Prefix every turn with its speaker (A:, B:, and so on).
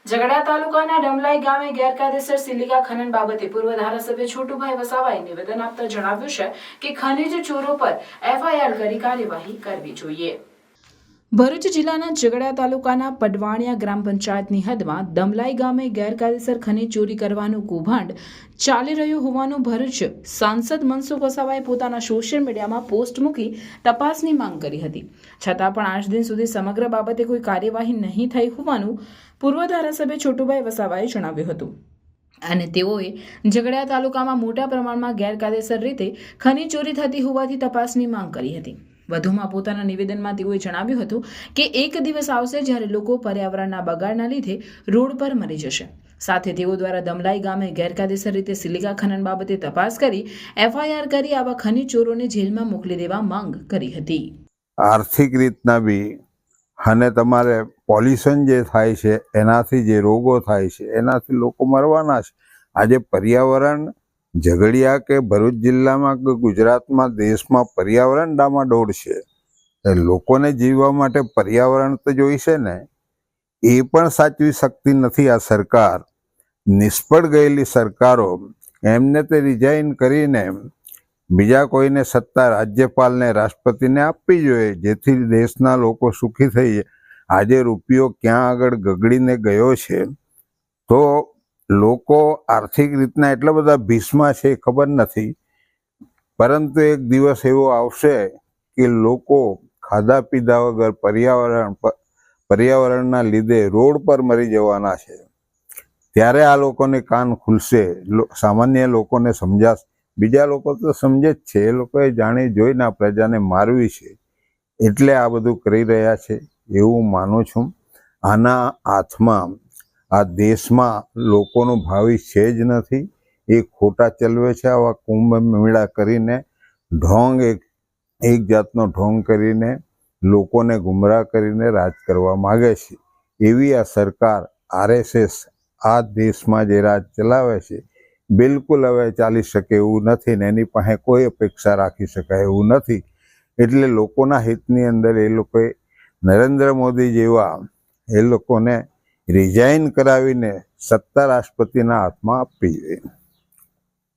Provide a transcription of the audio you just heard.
A: ઝઘડા તાલુકાના ડમલાઈ ગામે ગેરકાયદેસર સિલિકા ખનન બાબતે પૂર્વ ધારાસભ્ય છોટુભાઈ વસાવાએ નિવેદન આપતા જણાવ્યું છે કે ખનીજ ચોરો પર એફઆઈઆર કરી કાર્યવાહી કરવી જોઈએ। ભરૂચ જિલ્લાના ઝઘડા તાલુકાના પડવાણિયા ગ્રામ પંચાયતની હદમાં દમલાઈ ગામે ગેરકાયદેસર ખનીજ ચોરી કરવાનું કૌભાંડ ચાલી રહ્યું હોવાનું ભરૂચ સાંસદ મનસુખ વસાવાએ પોતાના સોશિયલ મીડિયામાં પોસ્ટ મૂકી તપાસની માંગ કરી હતી, છતાં પણ આજ દિન સુધી સમગ્ર બાબતે કોઈ કાર્યવાહી નહીં થઈ હોવાનું પૂર્વ ધારાસભ્ય છોટુભાઈ વસાવાએ જણાવ્યું હતું અને તેઓએ ઝઘડા તાલુકામાં મોટા પ્રમાણમાં ગેરકાયદેસર રીતે ખનીજ ચોરી થતી હોવાથી તપાસની માંગ કરી હતી। વધુમાં પોતાના નિવેદનમાં તેઓએ જણાવ્યું હતું કે એક દિવસ આવશે જ્યારે લોકો પર્યાવરણના બગાડના લીધે રોડ પર મરી જશે। સાથે તેઓ દ્વારા દમલાઈ ગામે ગેરકાયદેસર રીતે સિલિકા ખનન બાબતે તપાસ કરી એફઆઈઆર કરી આવા ખનીજ ચોરોને જેલમાં મોકલી દેવા માંગ કરી હતી।
B: આર્થિક રીતના બી અને તમારે પોલ્યુશન જે થાય છે એનાથી જે રોગો થાય છે એનાથી લોકો મરવાના છે। આજે પર્યાવરણ ઝઘડિયા કે ભરૂચ જિલ્લામાં કે ગુજરાતમાં દેશમાં પર્યાવરણ ડામાડોળ છે। લોકોને જીવવા માટે પર્યાવરણ તો જોઈશે ને, એ પણ સાચવી શકતી નથી આ સરકાર। નિષ્ફળ ગયેલી સરકારો એમને તે રિઝાઇન કરીને બીજા કોઈને સત્તા રાજ્યપાલને રાષ્ટ્રપતિને આપવી જોઈએ, જેથી દેશના લોકો સુખી થઈ જાય। આજે રૂપિયો ક્યાં આગળ ગગડીને ગયો છે તો લોકો આર્થિક રીતના એટલા બધા ભીસમાં છે ખબર નથી, પરંતુ એક દિવસ એવો આવશે કે લોકો ખાધા પીધા વગર પર્યાવરણના લીધે રોડ પર મરી જવાના છે। ત્યારે આ લોકોને કાન ખુલશે, સામાન્ય લોકોને સમજાશે। બીજા લોકો તો સમજે જ છે, એ લોકોએ જાણી જોઈને આ પ્રજાને મારવી છે એટલે આ બધું કરી રહ્યા છે એવું માનું છું। આના હાથમાં આ દેશમાં લોકોનું ભાવિ છે જ નથી, એ ખોટા ચલવે છે। આવા કુંભ મેળા કરીને ઢોંગ એક જાતનો ઢોંગ કરીને લોકોને ગુમરાહ કરીને રાજ કરવા માગે છે। એવી આ સરકાર આરએસએસ આ દેશમાં જે રાજ ચલાવે છે બિલકુલ હવે ચાલી શકે એવું નથી ને એની પાસે કોઈ અપેક્ષા રાખી શકાય એવું નથી। એટલે લોકોના હિતની અંદર એ લોકોએ નરેન્દ્ર મોદી જેવા એ લોકોને રિઝાઇન કરાવીને સત્તા રાષ્ટ્રપતિના હાથમાં આપવી જોઈએ।